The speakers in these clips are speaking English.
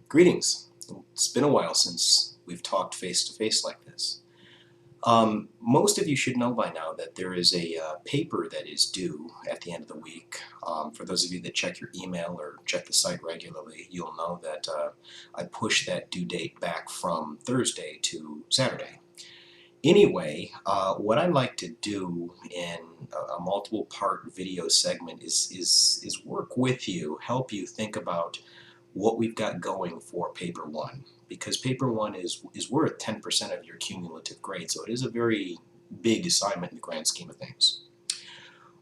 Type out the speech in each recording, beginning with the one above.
Greetings. It's been a while since we've talked face-to-face like this. Most of you should know by now that there is a paper that is due at the end of the week. For those of you that check your email or check the site regularly, you'll know that I pushed that due date back from Thursday to Saturday. Anyway, what I'd like to do in a multiple part video segment is work with you, help you think about what we've got going for paper one, because paper one is worth 10% of your cumulative grade, so it is a very big assignment in the grand scheme of things.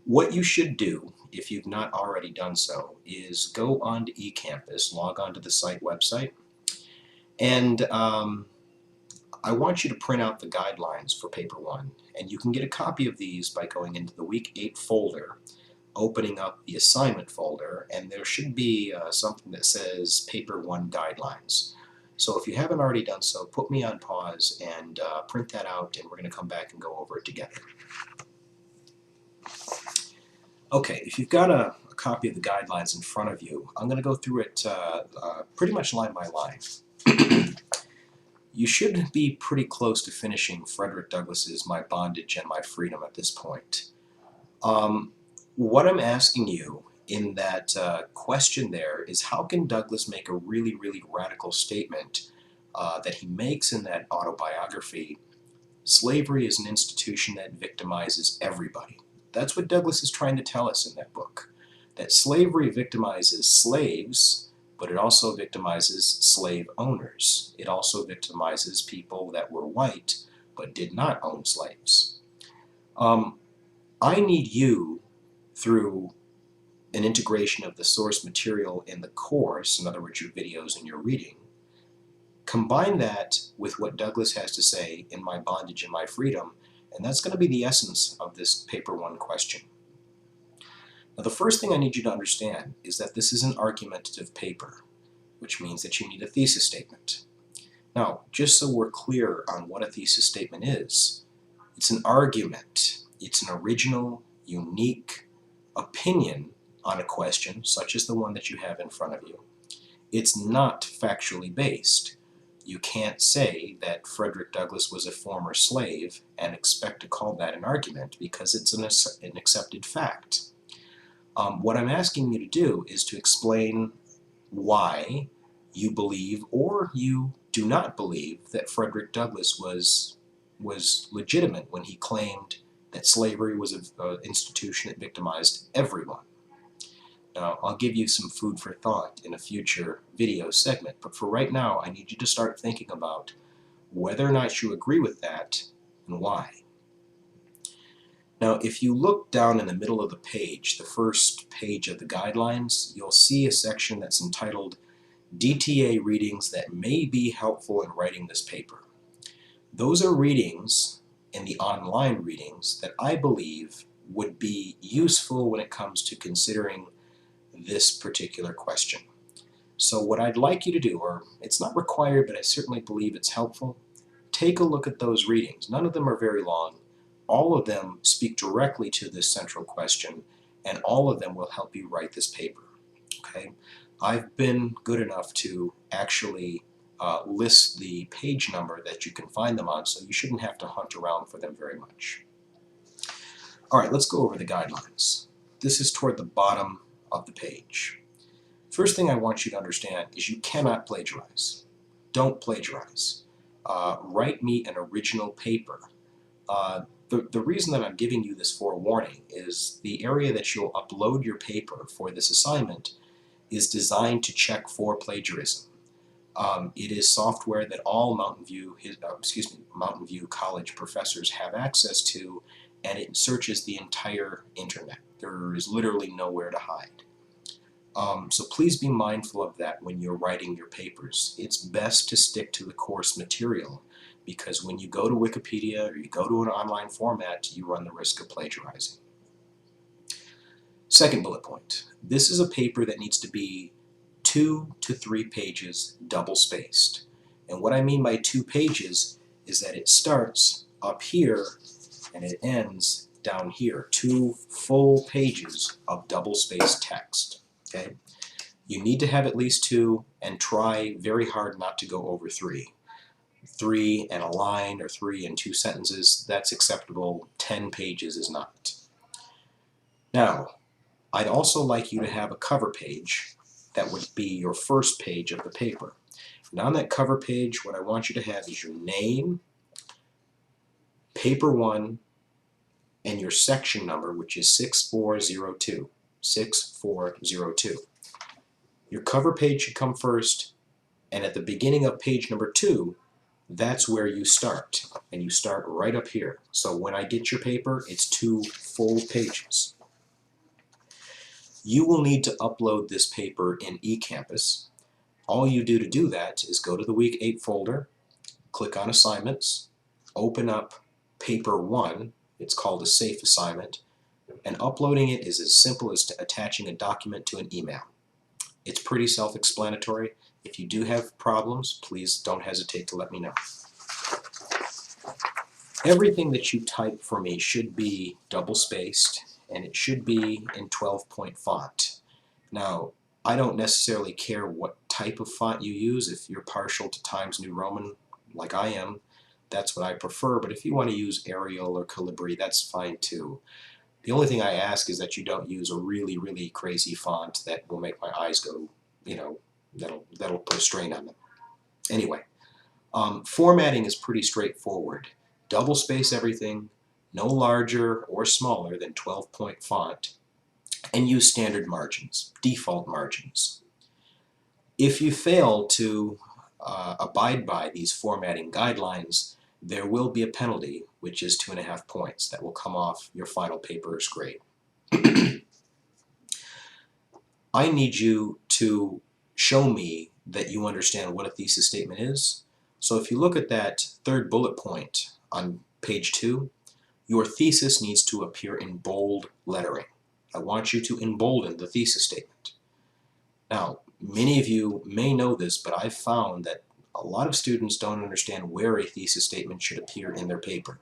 What you should do, if you've not already done so, is go on to eCampus, log on to the site website, and I want you to print out the guidelines for paper one, and you can get a copy of these by going into the week 8 folder, opening up the assignment folder, and there should be something that says paper 1 guidelines. So if you haven't already done so, put me on pause and print that out, and we're going to come back and go over it together. Okay, if you've got a copy of the guidelines in front of you, I'm going to go through it pretty much line by line. You should be pretty close to finishing Frederick Douglass's My Bondage and My Freedom at this point. What I'm asking you in that question there is, how can Douglass make a really, really radical statement that he makes in that autobiography? Slavery is an institution that victimizes everybody. That's what Douglass is trying to tell us in that book, that slavery victimizes slaves, but it also victimizes slave owners. It also victimizes people that were white but did not own slaves. I need you, through an integration of the source material in the course, in other words, your videos and your reading, combine that with what Douglass has to say in My Bondage and My Freedom, and that's going to be the essence of this paper one question. Now, the first thing I need you to understand is that this is an argumentative paper, which means that you need a thesis statement. Now, just so we're clear on what a thesis statement is, it's an argument. It's an original, unique opinion on a question, such as the one that you have in front of you. It's not factually based. You can't say that Frederick Douglass was a former slave and expect to call that an argument, because it's an accepted fact. What I'm asking you to do is to explain why you believe or you do not believe that Frederick Douglass was legitimate when he claimed that slavery was an institution that victimized everyone. Now, I'll give you some food for thought in a future video segment, but for right now, I need you to start thinking about whether or not you agree with that and why. Now, if you look down in the middle of the page, the first page of the guidelines, you'll see a section that's entitled DTA Readings That May Be Helpful in Writing This Paper. Those are readings in the online readings that I believe would be useful when it comes to considering this particular question. So what I'd like you to do, or it's not required, but I certainly believe it's helpful, take a look at those readings. None of them are very long. All of them speak directly to this central question, and all of them will help you write this paper. Okay? I've been good enough to actually list the page number that you can find them on, so you shouldn't have to hunt around for them very much. All right, let's go over the guidelines. This is toward the bottom of the page. First thing I want you to understand is you cannot plagiarize. Don't plagiarize. Write me an original paper. The reason that I'm giving you this forewarning is the area that you'll upload your paper for this assignment is designed to check for plagiarism. It is software that all Mountain View College professors have access to, and it searches the entire internet. There is literally nowhere to hide. So please be mindful of that when you're writing your papers. It's best to stick to the course material, because when you go to Wikipedia or you go to an online format, you run the risk of plagiarizing. Second bullet point. This is a paper that needs to be 2 to 3 pages double-spaced. And what I mean by 2 pages is that it starts up here and it ends down here. 2 full pages of double-spaced text. Okay? You need to have at least 2 and try very hard not to go over 3. 3 and a line or 3 and 2 sentences, that's acceptable. 10 pages is not. Now, I'd also like you to have a cover page that would be your first page of the paper. And on that cover page, what I want you to have is your name, paper 1, and your section number, which is 6402. 6402. Your cover page should come first, and at the beginning of page number 2, that's where you start. And you start right up here. So when I get your paper, it's 2 full pages. You will need to upload this paper in eCampus. All you do to do that is go to the Week 8 folder, click on Assignments, open up Paper 1, it's called a safe assignment, and uploading it is as simple as attaching a document to an email. It's pretty self-explanatory. If you do have problems, please don't hesitate to let me know. Everything that you type for me should be double-spaced, and it should be in 12-point font. Now, I don't necessarily care what type of font you use. If you're partial to Times New Roman, like I am, that's what I prefer. But if you want to use Arial or Calibri, that's fine too. The only thing I ask is that you don't use a really, really crazy font that will make my eyes go, that'll put a strain on them. Anyway, formatting is pretty straightforward. Double space everything, no larger or smaller than 12-point font, and use standard margins, default margins. If you fail to abide by these formatting guidelines, there will be a penalty, which is 2.5 points that will come off your final paper's grade. I need you to show me that you understand what a thesis statement is. So if you look at that third bullet point on page 2, your thesis needs to appear in bold lettering. I want you to embolden the thesis statement. Now, many of you may know this, but I've found that a lot of students don't understand where a thesis statement should appear in their paper.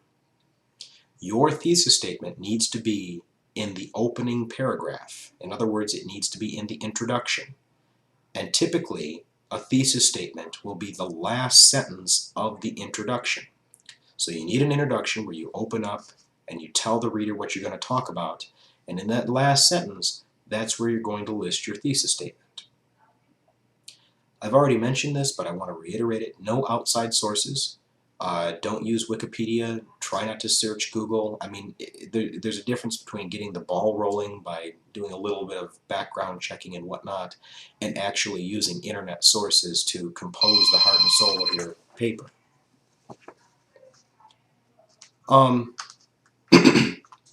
Your thesis statement needs to be in the opening paragraph. In other words, it needs to be in the introduction. And typically, a thesis statement will be the last sentence of the introduction. So you need an introduction where you open up and you tell the reader what you're going to talk about. And in that last sentence, that's where you're going to list your thesis statement. I've already mentioned this, but I want to reiterate it. No outside sources. Don't use Wikipedia. Try not to search Google. I mean, there's a difference between getting the ball rolling by doing a little bit of background checking and whatnot, and actually using internet sources to compose the heart and soul of your paper.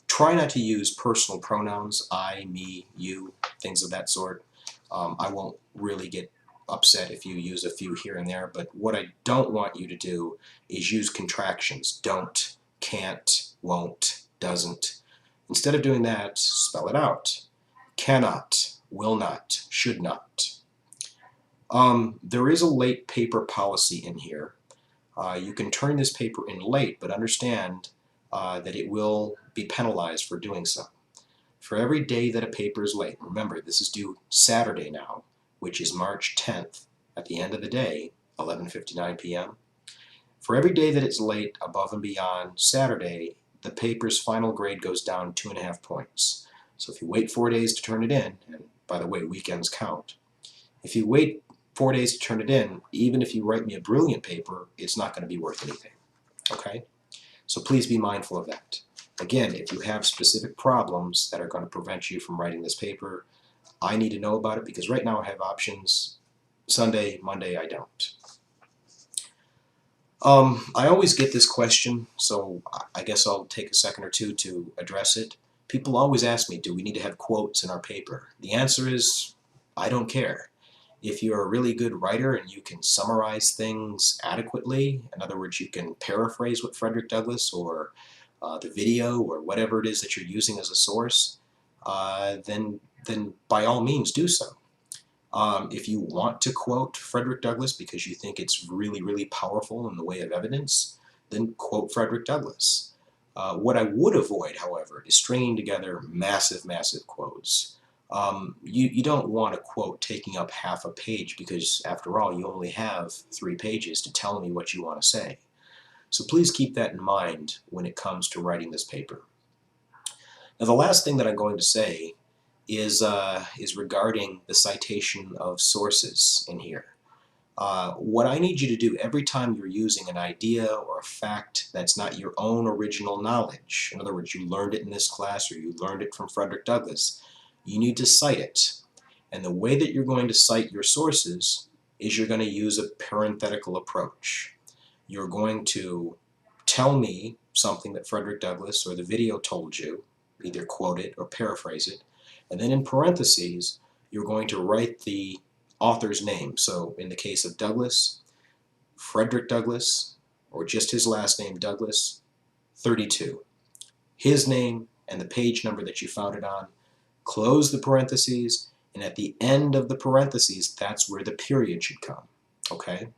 Try not to use personal pronouns, I, me, you, things of that sort. I won't really get upset if you use a few here and there, but what I don't want you to do is use contractions. Don't, can't, won't, doesn't. Instead of doing that, spell it out. Cannot, will not, should not. There is a late paper policy in here. You can turn this paper in late, but understand that it will be penalized for doing so. For every day that a paper is late, remember this is due Saturday now, which is March 10th, at the end of the day, 11:59 p.m. For every day that it's late above and beyond Saturday, the paper's final grade goes down 2.5 points. So if you wait 4 days to turn it in, and by the way, weekends count, if you wait 4 days to turn it in, even if you write me a brilliant paper, it's not going to be worth anything. Okay? So please be mindful of that. Again, if you have specific problems that are going to prevent you from writing this paper, I need to know about it because right now I have options. Sunday, Monday, I don't. I always get this question, so I guess I'll take a second or two to address it. People always ask me, do we need to have quotes in our paper? The answer is, I don't care. If you're a really good writer and you can summarize things adequately, in other words, you can paraphrase what Frederick Douglass or the video or whatever it is that you're using as a source, then by all means do so. If you want to quote Frederick Douglass because you think it's really, really powerful in the way of evidence, then quote Frederick Douglass. What I would avoid, however, is stringing together massive, massive quotes. You don't want a quote taking up half a page because, after all, you only have 3 pages to tell me what you want to say. So please keep that in mind when it comes to writing this paper. Now, the last thing that I'm going to say is regarding the citation of sources in here. What I need you to do every time you're using an idea or a fact that's not your own original knowledge, in other words, you learned it in this class or you learned it from Frederick Douglass, you need to cite it. And the way that you're going to cite your sources is you're going to use a parenthetical approach. You're going to tell me something that Frederick Douglass or the video told you, either quote it or paraphrase it, and then in parentheses, you're going to write the author's name. So in the case of Douglass, Frederick Douglass, or just his last name, Douglass, 32. His name and the page number that you found it on. Close the parentheses, and at the end of the parentheses, that's where the period should come. Okay?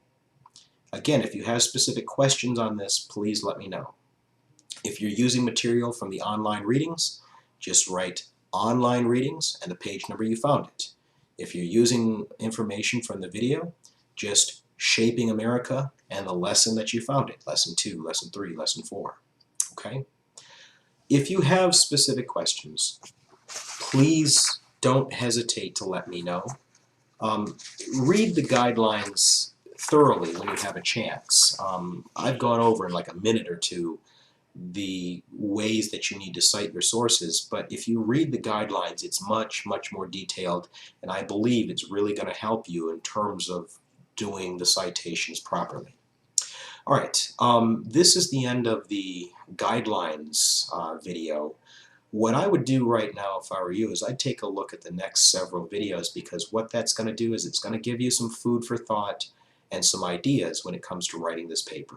Again, if you have specific questions on this, please let me know. If you're using material from the online readings, just write online readings and the page number you found it. If you're using information from the video, just Shaping America and the lesson that you found it, lesson 2, lesson 3, lesson 4. Okay? If you have specific questions, please don't hesitate to let me know. Read the guidelines thoroughly when you have a chance. I've gone over in like a minute or two the ways that you need to cite your sources, but if you read the guidelines, it's much, much more detailed, and I believe it's really going to help you in terms of doing the citations properly. All right, this is the end of the guidelines video. What I would do right now if I were you is I'd take a look at the next several videos, because what that's going to do is it's going to give you some food for thought and some ideas when it comes to writing this paper.